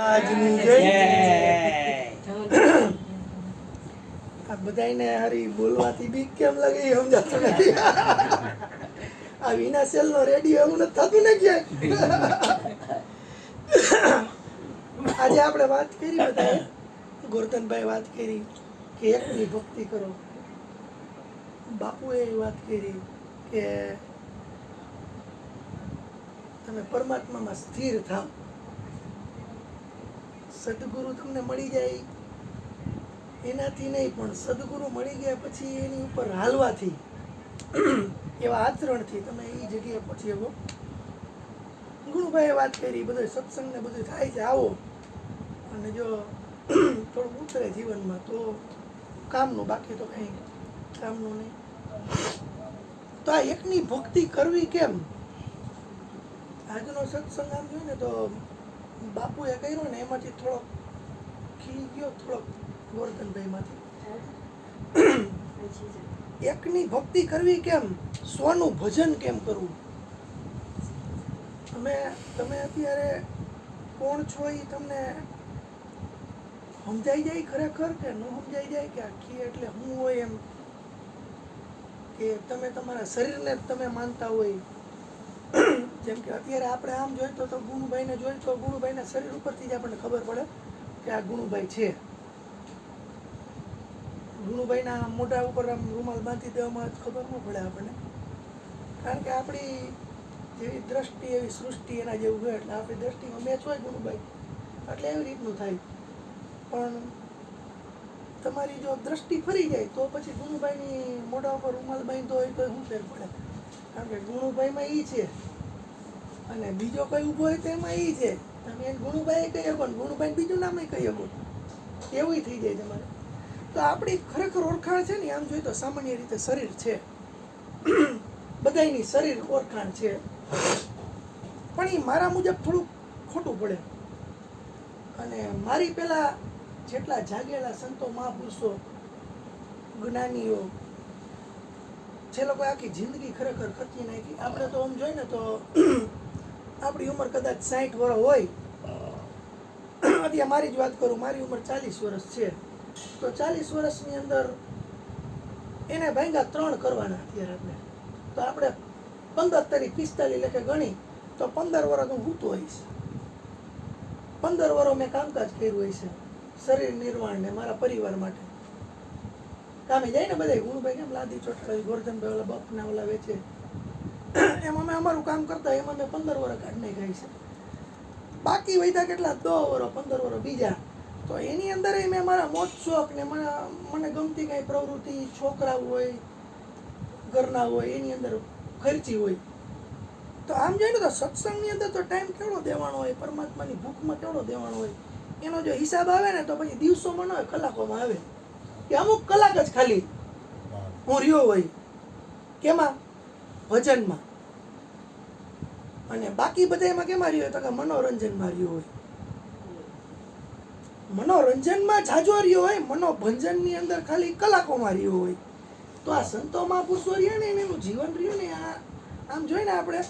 આજની જય આ બધાને હારી બોલવાથી બીક કેમ લાગે એ સમજાતું નથી. આ વિના સેલ નો રેડિયો એવું નથી થતું ને ક્યાંક. આજે આપણે વાત કરી, બધાએ ગોરધનભાઈ વાત કરી કે એકની ભક્તિ કરો. બાપુએ વાત કરી કે તમે પરમાત્મામાં સ્થિર થાવ. સદગુરુ તમને મળી જાય એનાથી નહીં, પણ સદગુરુ મળી ગયા પછી એની ઉપર હાલવાથી, એવા આચરણથી તમે એ જગ્યાએ પહોંચી શકો. ગુણુભાઈએ વાત કરી, બધો સત્સંગ ને બધું થાય છે, આવો અને જો થોડુંક ઉતરે જીવનમાં તો કામનું, બાકી તો કંઈ કામનું નહીં. તો આ એકની ભક્તિ કરવી કેમ? આજનો સત્સંગ આમ જોયું ને તો બાપુએ કર્યો ને એમાંથી થોડોક ખીલી ગયો, થોડોક ગોરધનભાઈમાંથી. એકની ભક્તિ કરવી કેમ? સ્વનું ભજન કેમ કરવું? તમે અત્યારે કોણ છો એ તમને સમજાઈ જાય ખરેખર કે ન સમજાઈ જાય? કે આખી એટલે હું હોય એમ, કે તમે તમારા શરીરને તમે માનતા હોય? જેમ કે અત્યારે આપણે આમ જોઈએ તો ગુણુભાઈને જોઈએ તો ગુણુભાઈના શરીર ઉપરથી જ આપણને ખબર પડે કે આ ગુણુભાઈ છે. ગુણુભાઈના મોઢા ઉપર આમ રૂમાલ બાંધી દેવામાં જ ખબર ન પડે આપણને, કારણ કે આપણી જેવી દ્રષ્ટિ એવી સૃષ્ટિ એના જેવું હોય, એટલે આપણી દ્રષ્ટિમાં મેચ હોય ગુણુભાઈ, એટલે એવી રીતનું થાય. પણ તમારી જો દ્રષ્ટિ ફરી જાય તો પછી ગુણુભાઈની મોઢા ઉપર રૂમાલ બાંધ્યો હોય તો શું ફેર પડે? કારણ કે ગુણુભાઈમાં એ છે અને બીજો કઈ ઊભો હોય તો એમાં એ છે. તમે એને ગુણુભાઈ કહી શકો ને ગુણુભાઈ બીજું નામ કહી શકો, એવું થઈ જાય તમારે. તો આપણી ખરેખર ઓળખાણ છે ને, આમ જોઈએ તો સામાન્ય રીતે શરીર છે, બધાની શરીર ઓળખાણ છે, પણ એ મારા મુજબ થોડુંક ખોટું પડે. અને મારી પેલા જેટલા જાગેલા સંતો, મહાપુરુષો, જ્ઞાનીઓ, જે લોકો આખી જિંદગી ખરેખર ખર્ચી નાખી. આપણે તો આમ જોઈએ ને તો આપણી ઉંમર કદાચ 60 વર્ષ હોય. અત્યારે મારી જ વાત કરું, મારી ઉંમર 40 વર્ષ છે, તો 40 વર્ષની અંદર એને ભાંગા 3 કરવાના અત્યારે આપણે. તો આપણે 15 તારીખ 45 લેખે ગણી તો 15 વર્ષ હું સૂતો હોઈશ. 15 વર્ષ મેં કામકાજ કર્યું હોય છે, શરીર નિર્માણ ને મારા પરિવાર માટે. કામે જાય ને બધા, ગુણુભાઈ કેમ લાદી ચોટાડી, ગોરધનભાઈ ઓલા બફના ઓલા વેચે, એમાં અમે અમારું કામ કરતા, એમાં મેં 15 વર્ષ કાઢ નાખ્યા છે. બાકી વૈધા કેટલા 10 વર્ષ 15 વર્ષ બીજા, તો એની અંદર મેં મારા મોજ શોખ ને મને ગમતી કાંઈ પ્રવૃત્તિ, છોકરા હોય, ઘરના હોય, એની અંદર ખર્ચી હોય. તો આમ જોઈએ ને તો સત્સંગની અંદર તો ટાઈમ કેવડો દેવાનો હોય, પરમાત્માની ભૂખમાં કેવડો દેવાનો હોય, એનો જો હિસાબ આવે ને તો પછી દિવસોમાં ન હોય, કલાકોમાં આવે. કે અમુક કલાક જ ખાલી હું રહ્યો હોય કેમાં? ભજનમાં. અને બાકી બધા એમાં કેમાં રહ્યો હોય તો કે મનોરંજનમાં રહ્યો હોય. મનોરંજનમાં જાજો રહ્યો હોય, મનોભંજનની અંદર ખાલી કલાકોમાં રહ્યો હોય. તો આ સંતો મહાપુરુષો રહ્યા ને એનું જીવન રહ્યું ને, આમ જોઈએ ને આપણે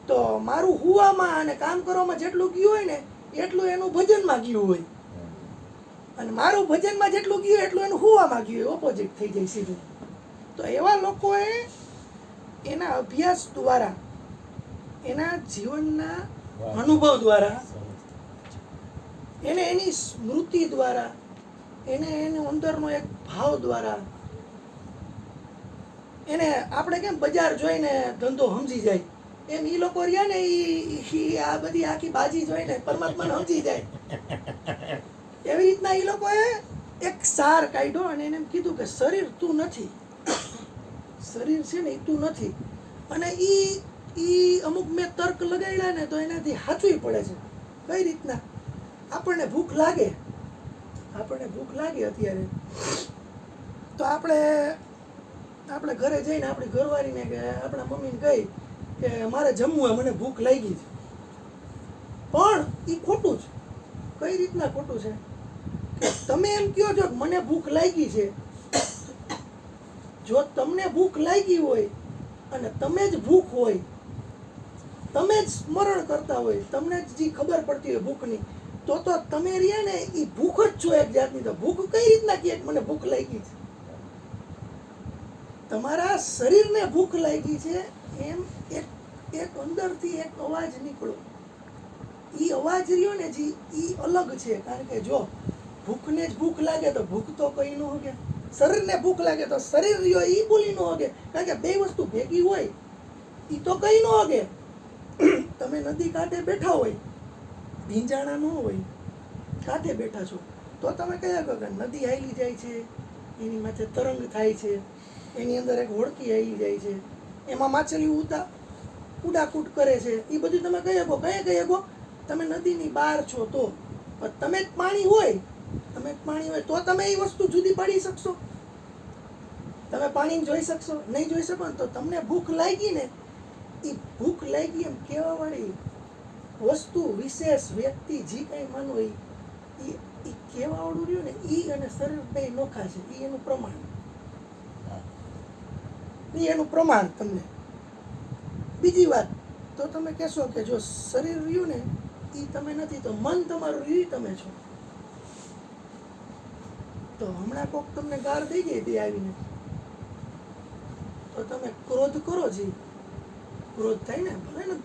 તો મારું હુવામાં અને કામ કરવામાં જેટલું ગયું હોય ને એટલું એનું ભજનમાં ગયું હોય, અને મારું ભજનમાં જેટલું ગયું એટલું એનું હુવામાં ગયું હોય, ઓપોઝિટ થઈ જાય સીધું. તો એવા લોકોએ એના અભ્યાસ દ્વારા, એના જીવનના અનુભવ દ્વારા, એને એની સ્મૃતિ દ્વારા, એનું અંદરનો એક ભાવ દ્વારા, એને આપણે કેમ બજાર જોઈને ધંધો સમજી જાય એમ એ લોકો રહ્યા ને, આ બધી આખી બાજી જોઈને પરમાત્માને સમજી જાય. એવી રીતના એ લોકોએ એક સાર કાઢ્યો અને એને એમ કીધું કે શરીર તું નથી, શરીર છે ને એ તું નથી. અને એ અમુક મેં તર્ક લગાડ્યા ને તો એનાથી સાચું પડે છે. કઈ રીતના? આપણને ભૂખ લાગે અત્યારે, તો આપણે ઘરે જઈને આપણી ઘરવાળીને કે આપણા મમ્મીને કહી કે મારે જમવું હોય, મને ભૂખ લાગી છે. પણ એ ખોટું છે. કઈ રીતના ખોટું છે? કે તમે એમ કહો છો કે મને ભૂખ લાગી છે, જો તમને ભૂખ લાગી હોય અને તમે જ ભૂખ હોય, તમે જ સ્મરણ કરતા હોય, તમને જ જે ખબર પડતી હોય ભૂખની, તો તમે રહ્યા ને એ ભૂખ જ છો એક જાતની. તો ભૂખ કઈ રીતના કહે મને ભૂખ લાગી છે? તમારા શરીરને ભૂખ લાગી છે એમ એક અંદરથી એક અવાજ નીકળો. એ અવાજ રહ્યો ને જી એ અલગ છે. કારણ કે જો ભૂખને જ ભૂખ લાગે તો ભૂખ તો કઈ ન હોગે. શરીરને ભૂખ લાગે તો શરીર રહ્યો એ બોલી ન હોગે. કારણ કે બે વસ્તુ ભેગી હોય એ તો કઈ ન હોગે. તમે નદી કાંઠે બેઠા હોય, ભીંજાણા ન હોય, કાંઠે બેઠા છો, તો તમે કયા કહો કે નદી હાલી જાય છે, એની માથે તરંગ થાય છે, એની અંદર એક હોડકી હાલી જાય છે, એમાં માછલીઓ ઉડાકૂટ કરે છે, એ બધું તમે કઈ કહો તમે નદીની બહાર છો. તો તમે જ પાણી હોય તો તમે એ વસ્તુ જુદી પાડી શકશો? તમે પાણી જોઈ શકશો? નહીં જોઈ શકો ને. તો તમને ભૂખ લાગી ને, એ ભૂખ લાગી એમ કહેવા વાળી વસ્તુ, વિશેષ વ્યક્તિ, જે કંઈ માનો એ કહેવા વાળું રહ્યું ને, એ અને શરીર બે નોખા છે. એ એનું પ્રમાણ તમને. બીજી વાત તો તમે કહેશો કે જો શરીર રહ્યું ને એ તમે નથી, તો મન તમારું રહ્યું તમે છો. તો હમણાં કોક તમને ગાર થઈ ગઈ હતી આવીને, તો તમે ક્રોધ કરો છે. ક્રોધ થાય ને, ભલે ને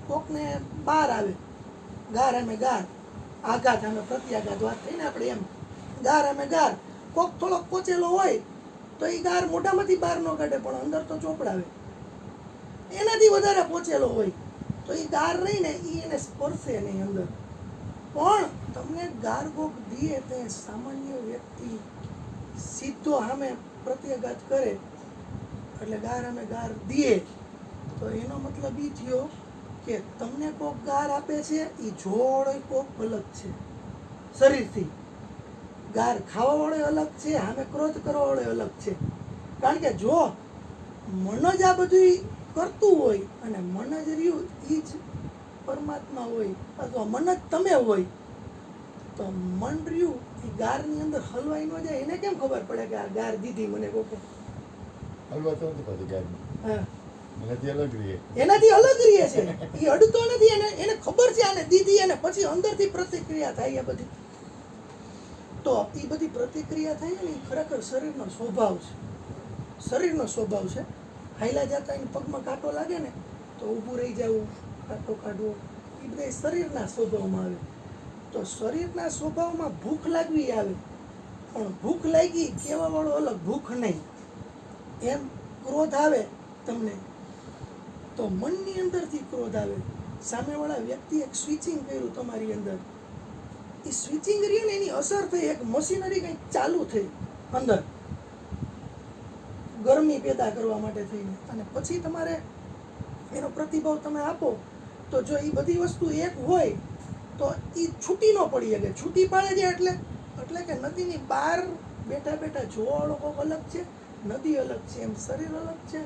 કોકને બહાર આવે ગાર અમે ગાર, આઘાત અમે પ્રત્યાઘાત વાત થઈ ને આપણે એમ. ગાર અમે ગાર, કોક થોડોક પોચેલો હોય તો એ ગાર મોઢામાંથી બહાર ન કાઢે પણ અંદર તો ચોપડાવે. એનાથી વધારે પોચેલો હોય તો એ ગાર રહી ને એને સ્પર્શે નહીં અંદર. પણ તમને ગાર કોક દીએ તે સામાન્ય વ્યક્તિ સીધો સામે પ્રત્યાઘાત કરે એટલે ગાર અમે ગાર દીએ, તો એનો મતલબ એ થયો કે તમને કોક ગાર આપે છે એ જોડ કોક અલગ છે શરીરથી. ગાર ખાવા વાળો અલગ છે, સામે ક્રોધ કરવા વાળો અલગ છે. કારણ કે જો મન જ આ બધું કરતું હોય અને મન જ રહ્યું એ જ પરમાત્મા હોય અથવા મન જ તમે હોય, તો મન રહ્યું એ ગારની અંદર હલવાઈ ન જાય. એને કેમ ખબર પડે કે આ ગાર દીધી મને કોકે? હલવા તો નથી પાછી ગાય. હા, એનાથી અલગ રહીએ. એનાથી અલગ રહીએ છે. એ અડતો નથી. એને ખબર છે આને દીધી, અને પછી અંદરથી પ્રતિક્રિયા થાય. એ બધી તો એ બધી પ્રતિક્રિયા થાય ને એ ખરેખર શરીરનો સ્વભાવ છે. શરીરનો સ્વભાવ છે. હાઈલા જતા એને પગમાં કાંટો લાગે ને તો ઊભું રહી જવું, કાંટો કાઢવો, એ બધા શરીરના સ્વભાવમાં આવે. તો શરીરના સ્વભાવમાં ભૂખ લાગવી આવે, પણ ભૂખ લાગી કહેવા વાળો અલગ, ભૂખ નહીં. એમ ક્રોધ આવે તમને તો મનની અંદરથી ક્રોધ આવે. સામેવાળા વ્યક્તિ એક સ્વિચિંગ કર્યું તમારી અંદર, એ સ્વિચિંગ રહ્યું ને એની અસર થઈ, એક મશીનરી કંઈક ચાલુ થઈ અંદર ગરમી પેદા કરવા માટે થઈને, અને પછી તમારે એનો પ્રતિભાવ તમે આપો. તો જો એ બધી વસ્તુ એક હોય તો એ છૂટી ન પડી શકે. છૂટી પાડે છે એટલે કે નદીની બહાર બેઠા બેઠા જોવા વાળો કોક અલગ છે, નદી અલગ છે, એમ શરીર અલગ છે,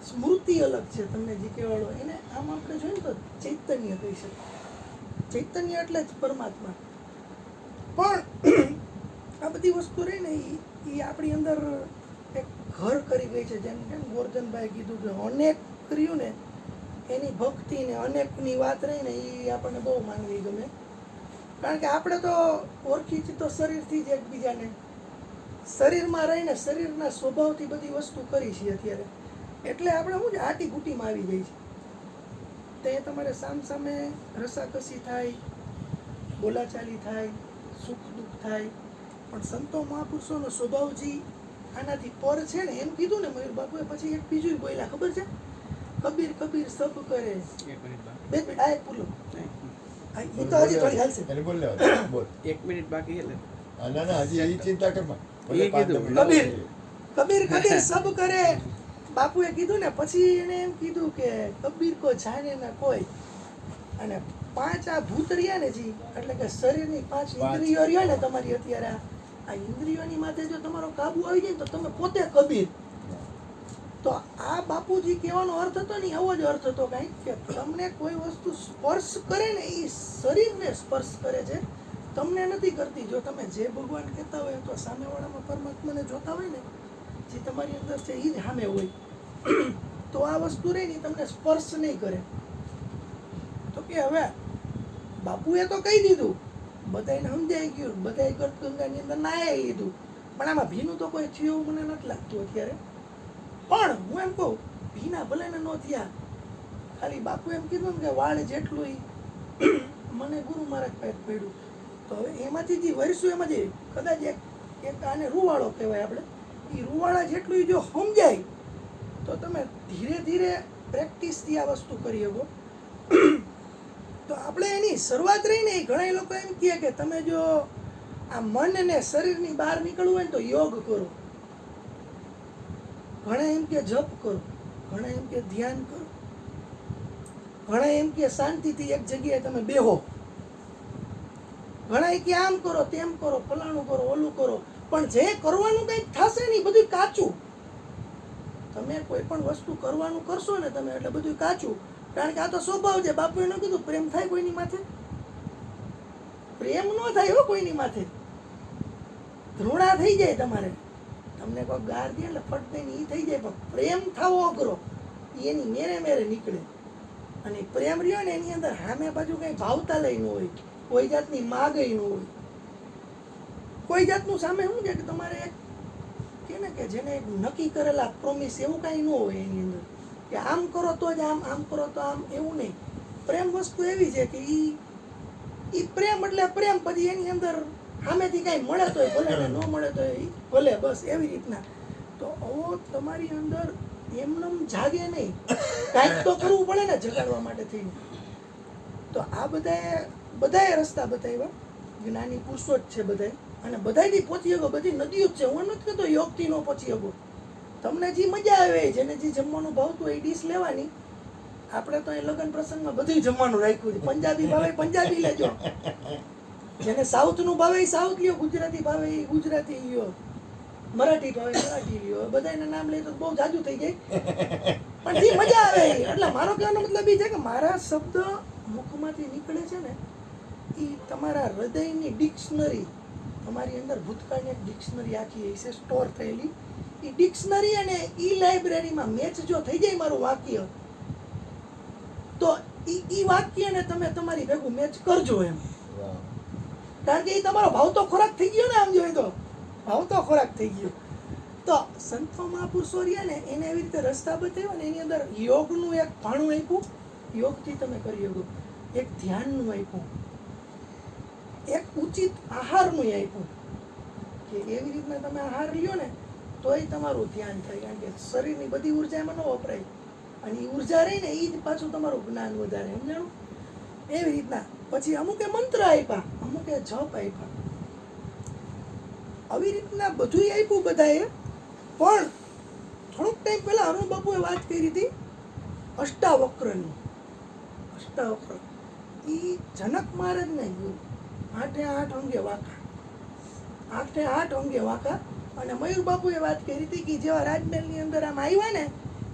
સ્મૃતિ અલગ છે. તમને જે કહેવાળો એને આમ આપણે જોઈએ તો ચૈતન્ય કહી શકીએ. ચૈતન્ય એટલે જ પરમાત્મા. પણ આ બધી વસ્તુ રહી ને એ આપણી અંદર એક ઘર કરી ગઈ છે. જેમ કેમ ગોરધનભાઈ કીધું કે અનેક કર્યું ને એની ભક્તિ ને અનેકની વાત રહી ને એ આપણને બહુ માનવી ગમે. કારણ કે આપણે તો ઓળખી છીએ તો શરીરથી જ એકબીજાને, શરીરમાં રહીને શરીરના સ્વભાવથી બધી વસ્તુ કરી છે અત્યારે. એટલે આપણે શું છે આટી ઘૂંટીમાં આવી જાય છે. તે તમારે સામે રસાકસી થાય, બોલાચાલી થાય, સુખ દુઃખ થાય. પણ સંતો મહાપુરુષોનો સ્વભાવ જે આનાથી પર છે ને, એમ કીધું ને મયુર બાપુએ. પછી એક બીજું બોલ્યા ખબર છે, કબીર કબીર સબ કરે. બે મિનિટ આ એક પૂરો, એ તો હજી થોડી હાલશે. એને બોલ લે, બોલ. 1 મિનિટ બાકી છે. ના ના, હજી ચિંતા કરમાં. કબીર કબીર કબીર સબ કરે. બાપુએ કીધું ને, પછી એને એમ કીધું કે કબીર કો જાને ના કોઈ. અને 5 આ ભૂત રહ્યા ને જી, એટલે કે શરીરની 5 ઇન્દ્રિયો રહ્યા ને તમારી અત્યારે, આ ઇન્દ્રિયોની માથે જો તમારો કાબુ આવી જાય તો તમે પોતે કબીર. તો આ બાપુજી કહેવાનો અર્થ હતો ને, એવો જ અર્થ હતો કાંઈક કે તમને કોઈ વસ્તુ સ્પર્શ કરે ને એ શરીરને સ્પર્શ કરે છે, તમને નથી કરતી. જો તમે જે ભગવાન કહેતા હોય તો સામેવાળામાં પરમાત્માને જોતા હોય ને, જે તમારી અંદર છે એ જ સામે હોય, તો આ વસ્તુ રહી ને તમને સ્પર્શ નહીં કરે. તો કે હવે બાપુએ તો કહી દીધું, બધાને સમજાઈ ગયું, બધાએ ગર્ભગંગાની અંદર નાહી લીધું, પણ આમાં ભીનું તો કોઈ થયું એવું મને નથી લાગતું અત્યારે. પણ હું એમ કહું, ભીના ભલે ને ન થયા, ખાલી બાપુ એમ કીધું ને કે વાળ જેટલું ઈ મને ગુરુ મહારાજ પાસે પડ્યું, તો હવે એમાંથી જે વરસું એમાંથી કદાચ એક આને રૂવાળો કહેવાય આપણે, એ રૂવાળા જેટલું જો સમજાય તો તમે ધીરે ધીરે પ્રેક્ટિસથી આ વસ્તુ કરી શકો. તો આપણે એની શરૂઆત રહીને ઘણા લોકો એમ કહે કે તમે જો આ મન અને શરીરની બહાર નીકળવું હોય ને તો યોગ કરો, ઘણા એમ કે જપ કરો, ઘણા એમ કે ધ્યાન કરો, ઘણા એમ કે શાંતિથી એક જગ્યાએ તમે બેહો, ઘણા કે આમ કરો તેમ કરો, ફલાણું કરો ઓલું કરો, પણ જે કરવાનું કંઈક થશે ને બધું કાચું. તમે કોઈ પણ વસ્તુ કરવાનું કરશો ને તમે એટલે બધું કાચું, કારણ કે આ તો સ્વભાવ છે. બાપુએ ન કીધું પ્રેમ થાય કોઈની માથે? પ્રેમ ન થાય હો કોઈની માથે, ધૃણા થઈ જાય. તમારે તમને કોઈ ગાર દે એટલે ફટ દઈને એ થઈ જાય, પણ પ્રેમ થવો અઘરો, એની મેરે મેરે નીકળે. અને પ્રેમ રહ્યો ને એની અંદર સામે બાજુ કઈ ભાવતા લઈ ન હોય, કોઈ જાતની માગઈ ન હોય, કોઈ જાતનું સામે શું છે કે તમારે એક કે ને કે જેને એક નક્કી કરેલા પ્રોમિસ એવું કાંઈ ન હોય એની અંદર કે આમ કરો તો જ આમ, આમ કરો તો આમ, એવું નહીં. પ્રેમ વસ્તુ એવી છે કે ઈ પ્રેમ એટલે પ્રેમ, પછી એની અંદર સામેથી કાંઈ મળે તોય ભલે ને ન મળે તોય ભલે, બસ એવી રીતના. તો આવો તમારી અંદર એમનેમ જાગે નહીં, કાંઈક તો કરવું પડે ને જગાડવા માટે થઈને. તો આ બધાએ રસ્તા બતાવ્યા, જ્ઞાની પુરુષો જ છે બધાય, અને બધાયથી પહોંચી શકો, બધી નદીઓ જ છે. હું નથી કહેતો યોગથી ન પહોંચી શકો, તમને જે મજા આવે જેને જે જમવાનું ભાવતું હોય એ ડીશ લેવાની. આપણે તો એ લગ્ન પ્રસંગમાં બધું જમવાનું રાખ્યું છે. પંજાબી ભાવે પંજાબી લેજો, જેને સાઉથનું ભાવે એ સાઉથ લ્યો, ગુજરાતી ભાવે એ ગુજરાતી લ્યો, મરાઠી ભાવે મરાઠી લ્યો. બધાના નામ લઈએ તો બહુ જાજુ થઈ જાય, પણ જે મજા આવે. એટલે મારો કહેવાનો મતલબ એ છે કે મારા શબ્દ મુખમાંથી નીકળે છે ને એ તમારા હૃદયની ડિક્શનરી, તમારી અંદર ભૂતકાળની એક ડિક્શનરી આખી છે સ્ટોર થયેલી. એ ડિક્શનરી અને ઈ લાઇબ્રેરીમાં મેચ જો થઈ જાય મારું વાક્ય, તો ઈ વાક્યને તમે તમારી ભેગું મેચ કરજો એમ. કારણ કે એ તમારો ભાવતો ખોરાક થઈ ગયો ને, આમ જોઈએ તો ભાવતો ખોરાક થઈ ગયો. તો સંતો મહાપુરુષો રહ્યા ને એને એવી રીતે રસ્તા બતાવ્યા ને, એની અંદર યોગનું એક ભાણું આપ્યું, યોગથી તમે કરી શકો, એક ધ્યાનનું આપ્યું, એક ઉચિત આહારનું આપ્યું કે એવી રીતના તમે આહાર લ્યો ને તોય તમારું ધ્યાન થાય. કારણ કે શરીરની બધી ઉર્જા એમાં ન વપરાય, અને એ ઉર્જા રહી ને એ જ પાછું તમારું જ્ઞાન વધારે, સમજાણું? એવી રીતના પછી અમુકે મંત્ર આપ્યા, અમુકે જપ આપ્યા, આવી રીતના બધું આપ્યું બધાએ. પણ થોડોક ટાઈમ પહેલા અરુણ બાપુએ વાત કરી હતી અષ્ટાવક્રની. અષ્ટાવક્ર એ જનક મહારાજને ગુરુ, 8 અંગે વાંકા, 8 અંગે વાંકા. અને મયુર બાપુએ વાત કરી હતી કે જેવા રાજમહેલની અંદર આમ આવ્યા ને,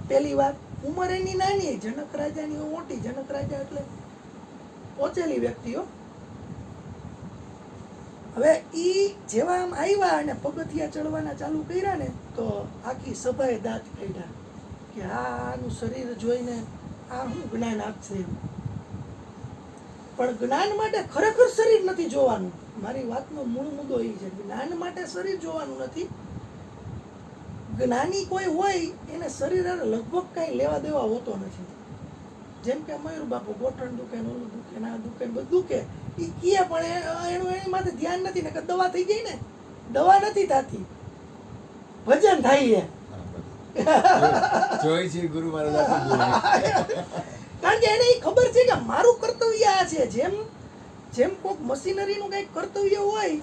પહેલી વાર ઉંમર એની નાની, જનક રાજાની મોટી. જનક રાજા એટલે પહોંચેલી વ્યક્તિઓ. હવે ઈ જેવા આમ આવ્યા અને પગથિયા ચડવાના ચાલુ કર્યા ને તો આખી સભાએ દાંત કાઢ્યા કે આનું શરીર જોઈને આ શું જ્ઞાન આપશે. પણ જ્ઞાન માટે ખરેખર શરીર નથી જોવાનું. મારી વાતનો મૂળ મુદ્દો એ છે, જ્ઞાન માટે શરીર જોવાનું નથી. જ્ઞાની કોઈ હોય એને શરીર લગભગ કાંઈ લેવા દેવા હોતો નથી. જેમ કે મયુર બાપુ ગોઠણ દુખે, ઓલું દુખે, ના દુખે, બધું દુખે, એ કહે પણ એનું એની માથે ધ્યાન નથી. ને કે દવા થઈ ગઈ ને, દવા નથી થતી, ભજન થાય જોઈ છે ગુરુ મહારાજ. કારણ કે એને એ ખબર છે કે મારું કર્તવ્ય આ છે. જેમ કોઈક મશીનરીનું કંઈક કર્તવ્ય હોય,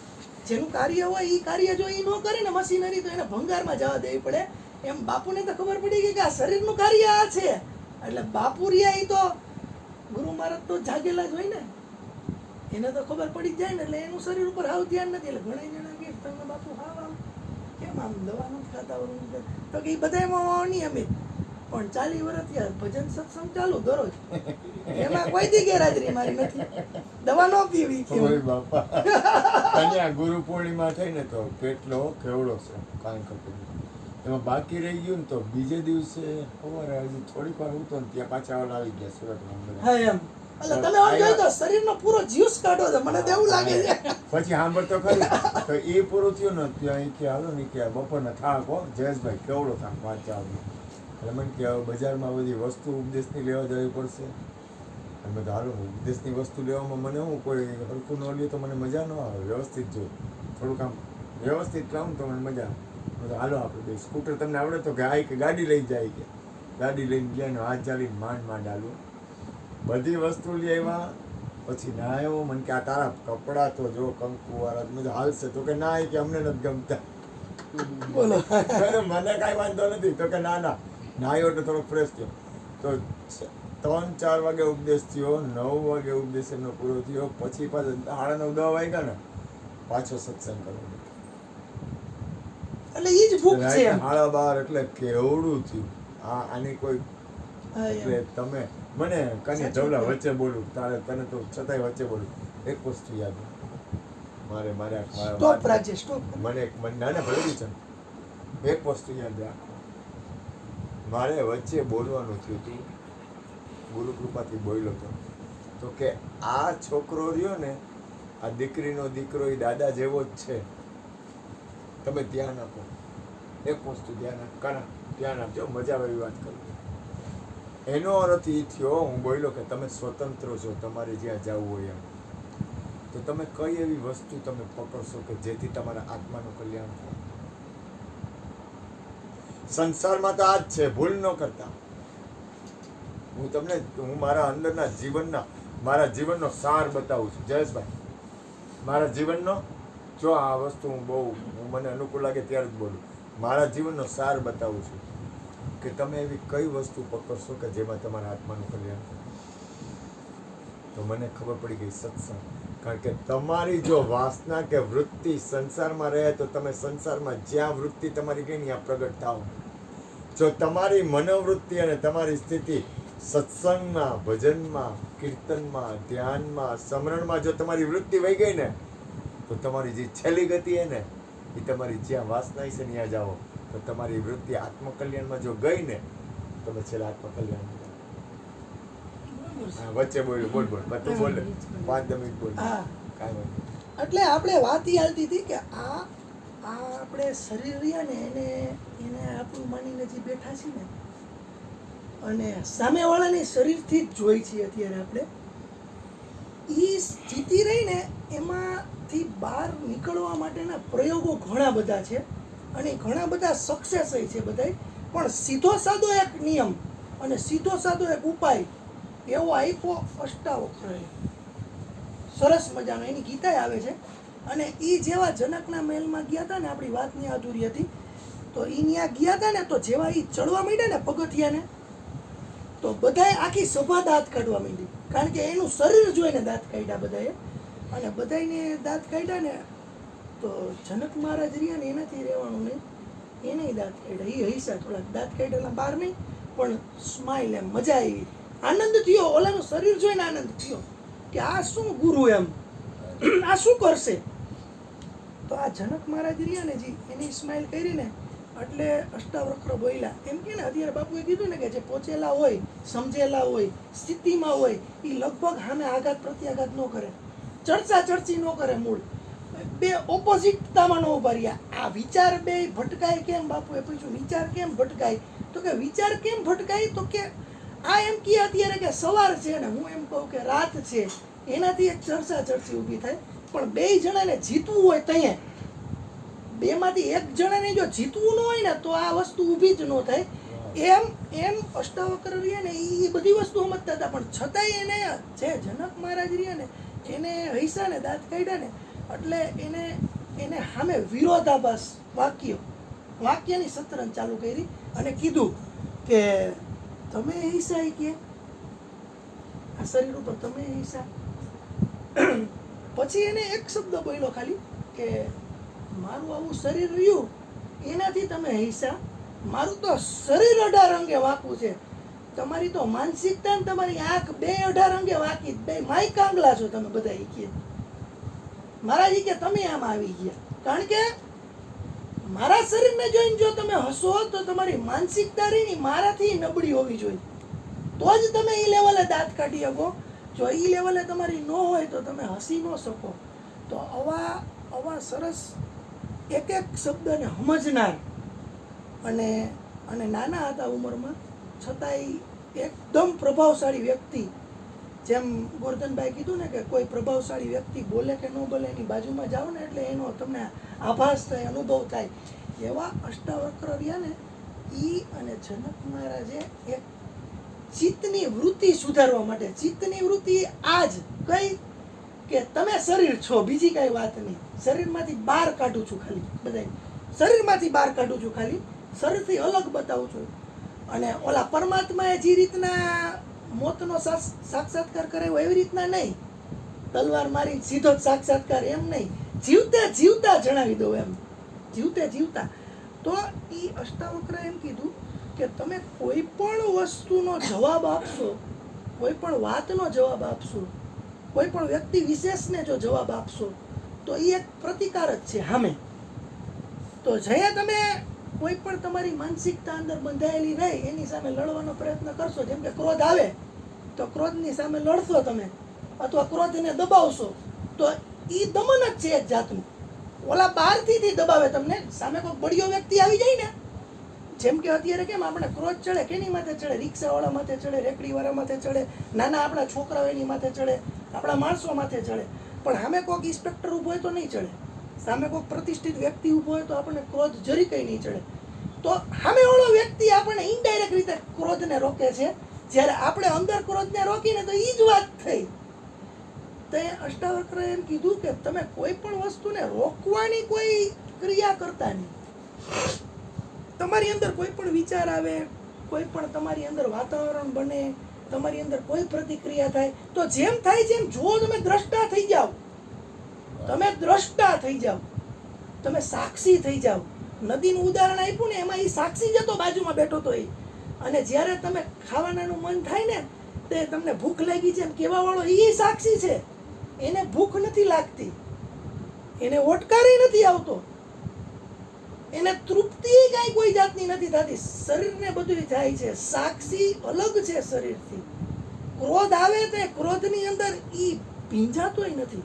જેનું કાર્ય હોય એ કાર્ય જો એ ન કરે ને મશીનરી, તો એને ભંગારમાં જવા દેવી પડે. એમ બાપુને તો ખબર પડી ગઈ કે આ શરીરનું કાર્ય આ છે, એટલે બાપુ રહ્યા એ તો ગુરુ મહારાજ તો જાગેલા જ હોય ને, એને તો ખબર પડી જાય ને. એટલે એનું શરીર ઉપર હાવ ધ્યાન નથી. એટલે ઘણા જણા કે તમે બાપુ હાવ આમ કેમ આમ દવા નથી ખાતા, તો કે એ બધા એમાં અનિયમિત. પણ 40 વર્ષ થયા ભજન સત્સંગ ચાલુ દરરોજ, એમાં કોઈ દી ગેરહાજરી મારી નથી. દવા ન પીવી બાપા. અને આ ગુરુ પૂર્ણિમા થઈ ને તો કેટલો કેવડો છે કાંઈ કપડું એમાં બાકી રહી ગયું ને, તો બીજે દિવસે સવારે હજી થોડીક વાર ઉતો ને ત્યાં પાછા ઓલા આવી ગયા સુરતમાં. હા એમ એટલે તમે આમ જોઈ તો શરીરનો પૂરો જ્યુસ કાઢો છો, મને તો એવું લાગે છે. પછી સાંભળતો ખરી તો એ પૂરું થયું ને ત્યાં કે હાલો ને કે બપોરના થાક હો જયેશભાઈ કેવડો થાક વાત ચાલુ એટલે મને કે હવે બજારમાં બધી વસ્તુ ઉપદેશની લેવા જવી પડશે. અને બધા હાલો ઉપદેશની વસ્તુ લેવામાં મને હું કોઈ હરખું ન લે તો મને મજા ન આવે, વ્યવસ્થિત જો થોડુંક આમ વ્યવસ્થિત લાવું તો મને મજા આવે. બધા હાલો આપણે બે સ્કૂટર તમને આવડે તો કે આ કે ગાડી લઈ જાય કે ગાડી લઈને ગયા ને હાથ ચાલીને માંડ હાલું બધી વસ્તુ લઈ આવ્યા. પછી ના આવ્યો મને કે આ તારા કપડાં તો જો કંકુવાળા મેં કીધું હાલશે તો કે ના કે અમને નથી ગમતા. બોલો મને કાંઈ વાંધો નથી તો કે ના આવ્યો એટલે થોડોક ફ્રેશ થયો. તો 3-4 વાગે ઉપદેશ થયો, 9 વાગે ઉપદેશ એમનો પૂરો થયો. પછી પાછો 9:30-10 વાગ્યા ને પાછો સત્સંગ કરવો એટલે ઈ જ ભૂખ છે એમ. 12:30 એટલે કેવડું થયું આની કોઈ હા, એમ. એટલે તમે મને કને જવલા વચ્ચે બોલું તને તો છતાંય વચ્ચે બોલું. એક વસ્તુ યાદ મારે સ્ટોપ રાજેશ, સ્ટોપ. મને ના ભરેલી છે એક વસ્તુ યાદ રાખો. મારે વચ્ચે બોલવાનું થયું હતું, ગુરુ કૃપાથી બોલ્યો હતો તો કે આ છોકરો રહ્યો ને આ દીકરીનો દીકરો એ દાદા જેવો જ છે, તમે ધ્યાન આપો. એક વસ્તુ ધ્યાન આપજો, મજા આવે એવી વાત કરું. એનો અર્થ એ થયો હું બોલ્યો કે તમે સ્વતંત્ર છો, તમારે જ્યાં જવું હોય એમ. તો તમે કઈ એવી વસ્તુ તમે પકડશો કે જેથી તમારા આત્માનું કલ્યાણ થાય. સંસારમાં તો આ જ છે, ભૂલ ન કરતા. હું મારા અંદરના મારા જીવનનો સાર બતાવું છું જયેશભાઈ. મારા જીવનનો જો આ વસ્તુ મને અનુકૂળ લાગે ત્યારે જ બોલું. મારા જીવનનો સાર બતાવું છું કે તમે એવી કઈ વસ્તુ પકડશો કે જેમાં તમારા આત્માનું કલ્યાણ થાય. તો મને ખબર પડી ગઈ સત્સંગ. કારણ કે તમારી જો વાસના કે વૃત્તિ સંસારમાં રહે તો તમે સંસારમાં જ્યાં વૃત્તિ તમારી ગઈ ત્યાં પ્રગટ થાવ. જો તમારી મનોવૃત્તિ અને તમારી સ્થિતિ સત્સંગમાં, ભજનમાં, કીર્તનમાં, ધ્યાનમાં, સ્મરણમાં જો તમારી વૃત્તિ વહી ગઈ ને તો તમારી જે છેલ્લી ગતિ છે ને એ તમારી જ્યાં વાસના છે ત્યાં જાઓ તો તમારી વૃત્તિ આત્મકલ્યાણમાં જો ગઈ ને તમે છેલ્લા આત્મકલ્યાણ. વચ્ચે બોલ તું બોલ 5 મિનિટ બોલ. હા, કાંઈ વાંધો. એટલે આપણે વાત ઈ હાલતી હતી કે આ આપણે શરીર રહ્યા ને એને આપણું માનીને જે બેઠા છે ને અને સામેવાળાની શરીરથી જ જોઈ છીએ અત્યારે આપણે એ સ્થિતિ રહી ને એમાંથી બહાર નીકળવા માટેના પ્રયોગો ઘણા બધા છે અને ઘણા બધા સક્સેસ છે બધાય. પણ સીધો સાદો એક નિયમ અને સીધો સાદો એક ઉપાય એવો આપ્યો અષ્ટાવક્રએ. સરસ મજાનો એની ગીતાએ આવે છે. અને એ જેવા જનકના મહેલમાં ગયા હતા ને, આપણી વાતની અધૂરી હતી, તો એ ત્યાં ગયા હતા ને તો જેવા એ ચડવા માંડ્યા ને પગથિયાને તો બધાએ આખી સભા દાંત કાઢવા માંડી. કારણ કે એનું શરીર જોઈને દાંત કાઢ્યા બધાએ. અને બધાને દાંત કાઢ્યા ને તો જનક મહારાજ રહ્યા ને એનાથી રહેવાનું નહીં, એને દાંત કાઢ્યા. એ હૈસા થોડાક દાંત કાઢેલા બહાર નહીં પણ સ્માઇલ, એમ મજા આવી, આનંદ થયો. ઓલાનું શરીર જોઈને આનંદ થયો કે આ શું ગુરુ, એમ આ શું કરશે. તો આ જનક મહારાજ રહ્યા ને જી એની સ્માઇલ કરી ને એટલે અષ્ટાવક્ર બોલ્યા. એમ કે ને અત્યારે બાપુએ કીધું ને કે જે પહોંચેલા હોય, સમજેલા હોય, સ્થિતિમાં હોય એ લગભગ સામે આઘાત પ્રત્યાઘાત ન કરે, ચર્ચા ચર્ચી ન કરે, મૂળ બે ઓપોઝિટતામાં ન ઉભા રહ્યા. આ વિચાર બે ભટકાય કેમ, બાપુએ પૂછ્યું વિચાર કેમ ભટકાય, તો કે વિચાર કેમ ભટકાય તો કે આ એમ કહે અત્યારે કે સવાર છે ને હું એમ કહું કે રાત છે, એનાથી એક ચર્ચા ચર્ચી ઊભી થાય. પણ બે જણાને જીતવું હોય ત્યાં બેમાંથી એક જણાને જો જીતવું ન હોય ને તો આ વસ્તુ ઊભી જ ન થાય. એમ અષ્ટાવક્ર રહ્યા ને એ બધી વસ્તુ સમજતા હતા. પણ છતાંય એને જે જનક મહારાજ રહ્યા ને એને હૈસા ને દાંત કાઢ્યા ને એટલે એને સામે વિરોધાભાસ વાક્યની સતરંજ ચાલુ કરી અને કીધું કે તમે હૈસા કે આ શરીર ઉપર તમે હૈસા. પછી એને એક શબ્દ બોલ્યો ખાલી કે મારું આવું શરીર રહ્યું એનાથી તમે હૈસા, મારું તો શરીર 18 અંગે વાંકું છે, તમારી તો માનસિકતા ને તમારી આંખ બે 18 અંગે વાંકી, બે માય કાંગલા છો તમે બધા. એ કે મહારાજ કે તમે આમ આવી ગયા. કારણ કે મારા શરીરને જોઈને જો તમે હસો તો તમારી માનસિકતા રહી મારાથી નબળી હોવી જોઈએ તો જ તમે એ લેવલે દાંત કાઢી શકો. જો એ લેવલે તમારી ન હોય તો તમે હસી ન શકો. તો આવા સરસ એક એક શબ્દને સમજનાર અને નાના હતા ઉંમરમાં છતાંય એકદમ પ્રભાવશાળી વ્યક્તિ, જેમ ગોરધનભાઈ કીધું ને કે કોઈ પ્રભાવશાળી વ્યક્તિ બોલે કે ન બોલે એની બાજુમાં જાઓ ને એટલે એનો તમને આભાસ થાય, અનુભવ થાય. એવા અષ્ટાવક્ર રહ્યા ને એ અને જનક મહારાજે એક ચિત્તની વૃત્તિ સુધારવા માટે, ચિત્તની વૃત્તિ આ જ કઈ કે તમે શરીર છો, બીજી કઈ વાત નહીં, શરીરમાંથી બહાર કાઢું છું ખાલી, બધા શરીરમાંથી બહાર કાઢું છું ખાલી, શરીરથી અલગ બતાવું છું. અને ઓલા પરમાત્માએ જે રીતના મોતનો સાક્ષાત્કાર કરાવ્યો એવી રીતના નહીં, તલવાર મારી સીધો જ સાક્ષાત્કાર એમ નહીં, જીવતે જીવતા જણાવી દઉં એમ, જીવતે જીવતા. તો એ અષ્ટાવક્ર એમ કીધું કે તમે કોઈ પણ વસ્તુનો જવાબ આપશો, કોઈ પણ વાતનો જવાબ આપશો, કોઈ પણ વ્યક્તિ વિશેષને જો જવાબ આપશો તો એ એક પ્રતિકાર જ છે સામે. તો જે તમે કોઈ પણ તમારી માનસિકતા અંદર બંધાયેલી રહી એની સામે લડવાનો પ્રયત્ન કરશો, જેમ કે ક્રોધ આવે તો ક્રોધની સામે લડશો તમે, અથવા ક્રોધને દબાવશો તો એ દમન જ છે એક જાતનું. ઓલા બહારથી દબાવે તમને, સામે કોઈ બળિયો વ્યક્તિ આવી જાય ને, જેમ કે અત્યારે કેમ આપણે ક્રોધ ચડે, કેની માથે ચડે? રિક્ષાવાળા માથે ચડે, રેકડીવાળા માથે ચડે, નાના આપણા છોકરાઓ એની માથે ચડે, આપણા માણસો માથે ચડે. પણ સામે કોઈક ઇન્સ્પેક્ટર ઊભો હોય તો નહીં ચડે, સામે કોઈક પ્રતિષ્ઠિત વ્યક્તિ ઊભો હોય તો આપણને ક્રોધ જરી કંઈ નહીં ચડે. તો સામે ઓળો વ્યક્તિ આપણને ઇનડાયરેક્ટ રીતે ક્રોધને રોકે છે, જ્યારે આપણે અંદર ક્રોધને રોકીને તો એ જ વાત થઈ. તે અષ્ટાવક્રએ એમ કીધું કે તમે કોઈ પણ વસ્તુને રોકવાની કોઈ ક્રિયા કરતા નહીં. તમારી અંદર કોઈ પણ વિચાર આવે, કોઈ પણ તમારી અંદર વાતાવરણ બને, તમારી અંદર કોઈ પ્રતિક્રિયા થાય તો જેમ થાય જેમ જો તમે દ્રષ્ટા થઈ જાઓ, તમે દ્રષ્ટા થઈ જાઓ, તમે સાક્ષી થઈ જાઓ. નદીનું ઉદાહરણ આપ્યું ને એમાં એ સાક્ષી જ હતો, બાજુમાં બેઠો તો એ. અને જ્યારે તમે ખાવાનાનું મન થાય ને તે તમને ભૂખ લાગી છે એમ કહેવા વાળો એ સાક્ષી છે, એને ભૂખ નથી લાગતી, એને ઓટકારી નથી આવતો, એને તૃપ્તિ કાંઈ કોઈ જાતની નથી થતી, શરીરને બધું થાય છે. સાક્ષી અલગ છે શરીરથી. ક્રોધ આવે તે ક્રોધની અંદર ઈ ભીંજાતોય નથી,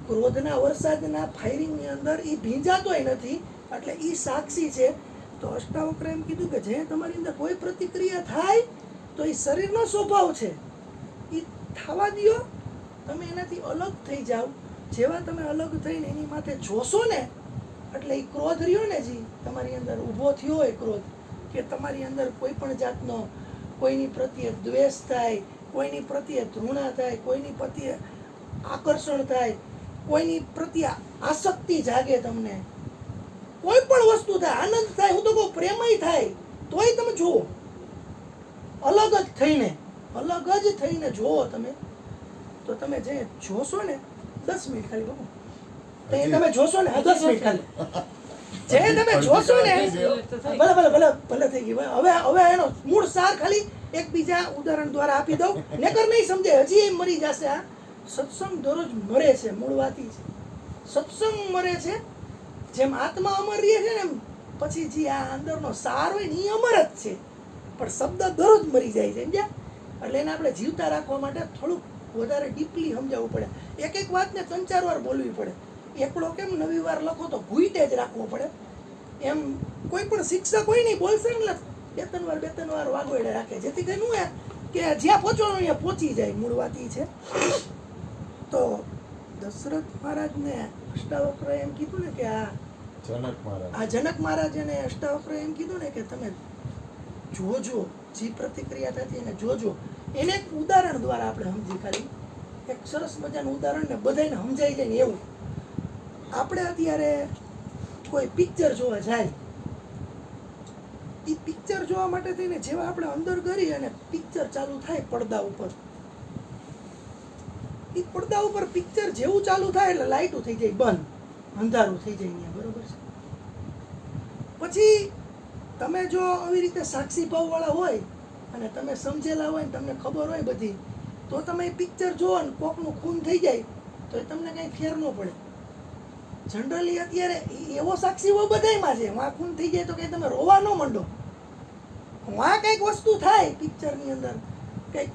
ક્રોધના વરસાદના ફાયરિંગની અંદર ઈ ભીંજાતોય નથી, એટલે ઈ સાક્ષી છે. તો અષ્ટાવક્ર એમ કીધું કે જે તમારી અંદર કોઈ પ્રતિક્રિયા થાય તો એ શરીરનો સ્વભાવ છે, એ થવા દ્યો, તમે એનાથી અલગ થઈ જાઓ. જેવા તમે અલગ થઈને એની માથે જોશો ને એટલે એ ક્રોધ રહ્યો ને જી તમારી અંદર ઊભો થયો હોય ક્રોધ, કે તમારી અંદર કોઈ પણ જાતનો કોઈની પ્રત્યે દ્વેષ થાય, કોઈની પ્રત્યે ઘૃણા થાય, કોઈની પ્રત્યે આકર્ષણ થાય, કોઈની પ્રત્યે આસક્તિ જાગે, તમને કોઈ પણ વસ્તુ થાય, આનંદ થાય, હું તો કહું પ્રેમય થાય, તોય તમે જુઓ અલગ જ થઈને જુઓ તમે. તો તમે જે જોશો ને 10 મિનિટ ખાલી બાબુ, તમે જોશો ને 10 મિનિટ ખાલી જે તમે જોશો ને, ભલે થઈ ગયું. હવે એનો મૂળ સાર ખાલી એક બીજા ઉદાહરણ દ્વારા આપી દઉં, નકર નહીં સમજે, હજી એ મરી જશે. આ સત્સંગ દરરોજ મરે છે, મૂળ વાતી છે, સત્સંગ મરે છે. જેમ આત્મા અમર રહે છે ને એમ પછી જે આ અંદરનો સાર હોય ને એ અમર જ છે, પણ શબ્દ દરરોજ મરી જાય છે, સમજ્યા? એટલે એને આપણે જીવતા રાખવા માટે થોડુંક વધારે ડીપલી સમજાવવું પડે, એક એક વાતને 3-4 વાર બોલવી પડે. એકલો કેમ 9 વાર લખો તો ભૂઈટે જ રાખવો પડે, એમ કોઈ પણ શિક્ષક હોય નહીં બોલશે ને 2-3 વાર વાગોડે રાખે, જેથી કરીને કે જ્યાં પહોંચવાનું અહીંયા પહોંચી જાય. મૂળ વાત એ છે. તો દશરથ મહારાજને અષ્ટાવક્રએ એમ કીધું ને કે જનક મહારાજને અષ્ટાવક્રએ એમ કીધું ને કે તમે જોજો, જે પ્રતિક્રિયા થતી એને જોજો. એને એક ઉદાહરણ દ્વારા આપણે સમજી, ખાલી એક સરસ મજાનું ઉદાહરણ ને બધાને સમજાઈ જાય ને એવું. આપણે અત્યારે કોઈ પિક્ચર જોવા જાય, એ પિક્ચર જોવા માટે થઈને જેવા આપણે અંદર કરી અને પિક્ચર ચાલુ થાય પડદા ઉપર, એ પડદા ઉપર પિક્ચર જેવું ચાલુ થાય એટલે લાઇટો થઈ જાય બંધ, અંધારું થઈ જાય અહીંયા, બરોબર છે? પછી તમે જો આવી રીતે સાક્ષી ભાવવાળા હોય અને તમે સમજેલા હોય ને તમને ખબર હોય બધી, તો તમે એ પિક્ચર જુઓ ને કોકનું ખૂન થઈ જાય તો એ તમને કંઈ ફેર ન પડે. જનરલી અત્યારે એવો સાક્ષી હોય બધાયમાં છે, વાં ખૂન થઈ જાય તો કંઈ તમે રોવા ન માંડો, વાં કંઈક વસ્તુ થાય પિક્ચરની અંદર, કંઈક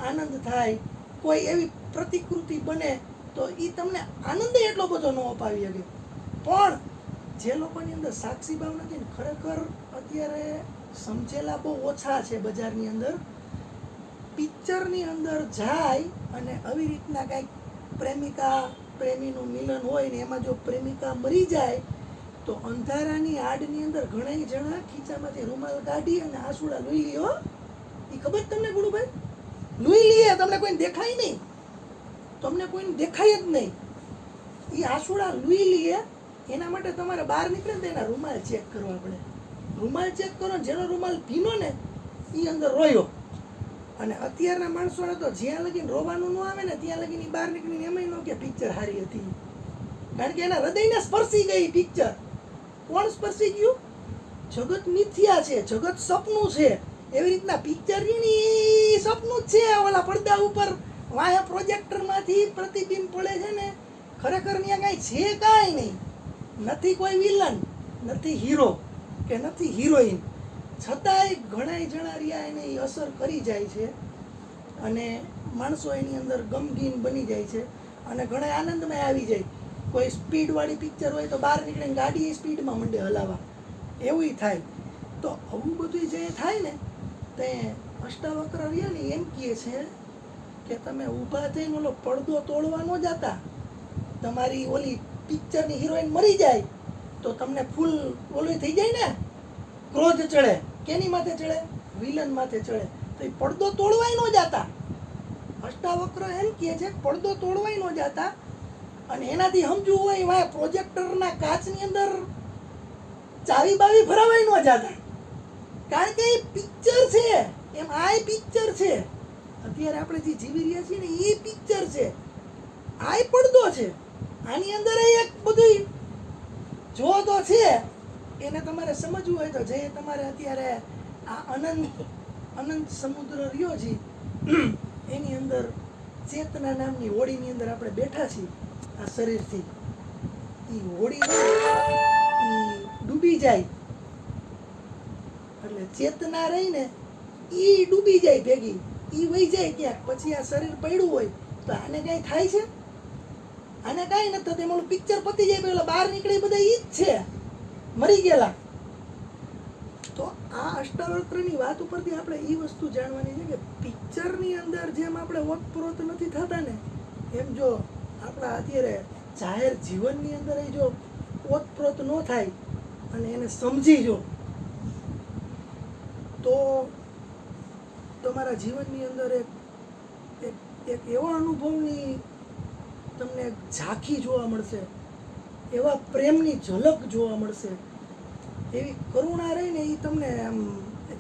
આનંદ થાય, કોઈ એવી પ્રતિકૃતિ બને તો એ તમને આનંદ એટલો બધો ન અપાવી શકે. પણ જે લોકોની અંદર સાક્ષી ભાવ નથી ને, ખરેખર અત્યારે સમજેલા બહુ ઓછા છે બજારની અંદર, પિક્ચરની અંદર જાય અને આવી રીતના કાંઈક પ્રેમિકા પ્રેમીનું મિલન હોય ને એમાં જો પ્રેમિકા મરી જાય તો અંધારાની આડની અંદર ઘણા જણા ખીચામાંથી રૂમાલ કાઢી અને આંસુડા લઈ લે. હો, એ ખબર જ તમને ગુરુભાઈ? લઈ લઈએ, તમને કોઈને દેખાય નહીં, તમને કોઈને દેખાય જ નહીં. એ આંસુડા લઈ લઈએ એના માટે તમારે બહાર નીકળે ને એના રૂમાલ ચેક કરવા પડે. રૂમાલ ચેક કરો ને જેનો રૂમાલ ભીનો ને એ અંદર રોયો. અને અત્યારના માણસોને તો જ્યાં લગીને રોવાનું ન આવે ને ત્યાં લગીને બહાર નીકળીને એમાંય ન કે પિક્ચર સારી હતી, કારણ કે એના હૃદયને સ્પર્શી ગઈ પિક્ચર. કોણ સ્પર્શી ગયું? જગત મિથ્યા છે, જગત સપનું છે. એવી રીતના પિક્ચર રહ્યું ને એ સપનું જ છે. ઓલા પડદા ઉપર વાહે પ્રોજેક્ટરમાંથી પ્રતિબિંબ પડે છે ને, ખરેખર ત્યાં કાંઈ છે કાંઈ નહીં. નથી કોઈ વિલન, નથી હીરો કે નથી હિરોઈન, છતાંય ઘણા જણા રહ્યા એને એ અસર કરી જાય છે અને માણસો એની અંદર ગમગીન બની જાય છે અને ઘણા આનંદમાં આવી જાય. કોઈ સ્પીડવાળી પિક્ચર હોય તો બહાર નીકળીને ગાડી એ સ્પીડમાં મંડે હલાવવા, એવું થાય. તો આવું બધું જે થાય ને તે અષ્ટાવક્ર રહ્યા ને એમ કહે છે કે તમે ઊભા થઈને ઓલો પડદો તોડવા ન જતા. તમારી ઓલી પિક્ચરની હિરોઈન મરી જાય તો તમને ફૂલ ઓલું થઈ જાય ને, ક્રોધ ચડે. કેની માથે ચડે? વિલન માથે ચડે. તો એ પડદો તોડવાય ન જતા. અષ્ટાવક્ર એમ કહે છે પડદો તોડવાય ન જતા. અને એનાથી સમજવું હોય વાય પ્રોજેક્ટરના કાચની અંદર ચાવી બાવી ભરાવાય ન જતા, કારણ કે એ પિક્ચર છે. એમ આ પિક્ચર છે. અત્યારે આપણે જે જીવી રહ્યા છીએ ને એ પિક્ચર છે, આ પડદો છે. આની અંદર એક બધું જો તો છે. એને તમારે સમજવું હોય તો જે તમારે અત્યારે આ અનંત સમુદ્ર રહ્યો છે એની અંદર ચેતના નામની હોડીની અંદર આપણે બેઠા છીએ. આ શરીરથી એ હોડી ડૂબી જાય એટલે ચેતના રહીને એ ડૂબી જાય ભેગી, એ વહી જાય ક્યાંક. પછી આ શરીર પડ્યું હોય તો આને કાંઈ થાય છે? આને કાંઈ નથી થતું. એમાં પિક્ચર પતી જાય પેલા બહાર નીકળી બધા ઈ જ છે, મરી ગયેલા. તો આ અષ્ટાવક્રની વાત ઉપરથી આપણે એ વસ્તુ જાણવાની છે કે પિક્ચરની અંદર જેમ આપણે ઓતપ્રોત નથી થતા ને, એમ જો આપણા અત્યારે જાહેર જીવનની અંદર એ જો ઓતપ્રોત ન થાય અને એને સમજી જો તો તમારા જીવનની અંદર એક એવા અનુભવની તમને ઝાંખી જોવા મળશે, એવા પ્રેમની ઝલક જોવા મળશે, એવી કરુણા રહીને એ તમને આમ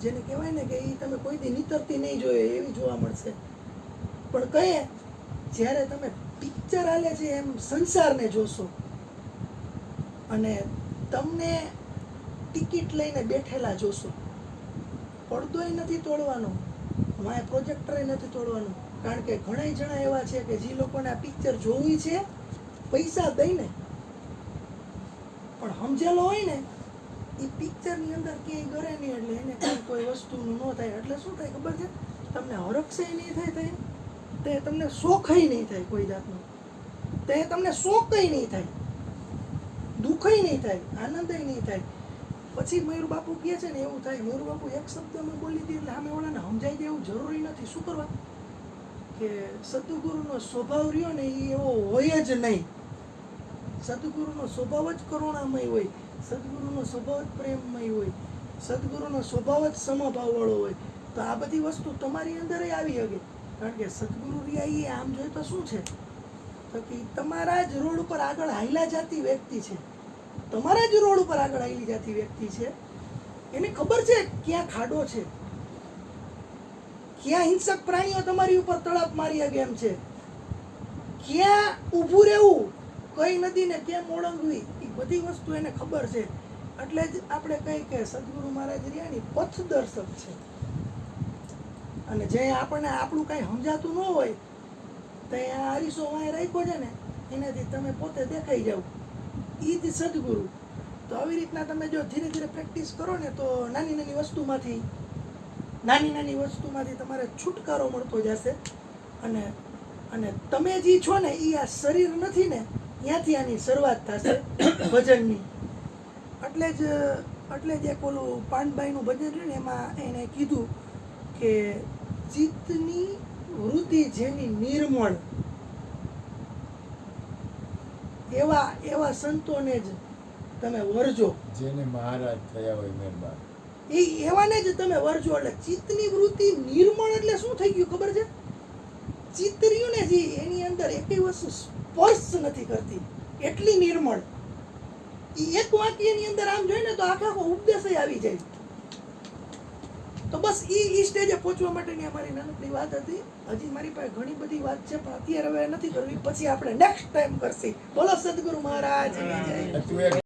જેને કહેવાય ને કે એ તમે કોઈ દી નીતરતી નહીં જોઈએ એવી જોવા મળશે. પણ કહે જ્યારે તમે પિક્ચર હાલે છે એમ સંસારને જોશો અને તમને ટિકિટ લઈને બેઠેલા જોશો, પડદોય નથી તોડવાનો, મારે પ્રોજેક્ટરે નથી તોડવાનું, કારણ કે ઘણા જણા એવા છે કે જે લોકોને આ પિક્ચર જોવી છે પૈસા દઈને, પણ સમજેલો હોય ને એ પિક્ચરની અંદર ક્યાંય ગરે નહીં એટલે એને કાંઈ કોઈ વસ્તુનું ન થાય. એટલે શું થાય ખબર છે? તમને હરખશે નહીં થાય, તે તમને શોખય નહીં થાય કોઈ જાતનું, તે તમને શોખય નહીં થાય, દુઃખય નહીં થાય, આનંદય નહીં થાય. પછી મયુર બાપુ કહે છે ને એવું થાય. મયુર બાપુ એક શબ્દમાં બોલી દે એટલે સામે વાળાને સમજાઈ જાય એવું જરૂરી નથી. શું કરવા? કે સદગુરુનો સ્વભાવ રહ્યો ને એ એવો હોય જ નહીં. સદગુરુનો સ્વભાવ જ કરુણામય હોય, સદગુરુનો સ્વભાવ જ પ્રેમમય હોય, સદગુરુનો સ્વભાવ જ સમભાવવાળો હોય. તો આ બધી વસ્તુ તમારી અંદર આવી શકે, કારણ કે સદગુરુ રહ્યા એ આમ જોઈએ તો શું છે તો કે તમારા જ રોડ ઉપર આગળ હાઈલા જતી વ્યક્તિ છે, તમારા જ રોડ ઉપર આગળ હાઈલી જતી વ્યક્તિ છે. એને ખબર છે ક્યાં ખાડો છે, ક્યાં હિંસક પ્રાણીઓ તમારી ઉપર તળાપ માર્યા કેમ છે, ક્યાં ઊભું રહેવું, કઈ નદીને કેમ ઓળંગવી, એ બધી વસ્તુ એને ખબર છે. એટલે જ આપણે કહી કે સદગુરુ મહારાજ રહ્યા પથદર્શક છે. અને જે આપણને આપણું કાંઈ સમજાતું ન હોય તો આ અરીસો વાંય રાખ્યો છે ને એનાથી તમે પોતે દેખાઈ જાવ, એ જ સદગુરુ. તો આવી રીતના તમે જો ધીરે ધીરે પ્રેક્ટિસ કરો ને તો નાની નાની વસ્તુમાંથી નાની નાની વસ્તુમાંથી તમારે છુટકારો મળતો જશે અને અને તમે જે છો ને એ આ શરીર નથી ને ત્યાંથી આની શરૂઆત થશે ભજનની. એટલે જ એક ઓલું પાનબાઈનું ભજન રહ્યું ને એમાં એને કીધું કે ચિત્તની વૃત્તિ જેની નિર્મળ એવા સંતોને જ તમે વર્જો. જેને મહારાજ થયા હોય મહેરબાન. એવાને જ તમે વર્જો. એટલે ચિત્તની વૃત્તિ નિર્મળ એટલે શું થઈ ગયું ખબર છે? ચિત્ત રહ્યું ને જે એની અંદર એકેય વસ્તુ સ્પર્શ નથી કરતી એટલી નિર્મળ. એક વાક્યની અંદર આમ જોઈએ ને તો આખો ઉપદેશ આવી જાય. તો બસ એ સ્ટેજે પહોંચવા માટેની અમારી નાનકડી વાત હતી. હજી મારી પાસે ઘણી બધી વાત છે પણ અત્યારે હવે નથી કરવી, પછી આપણે નેક્સ્ટ ટાઈમ કરશી. બોલો સદગુરુ મહારાજ. તું એક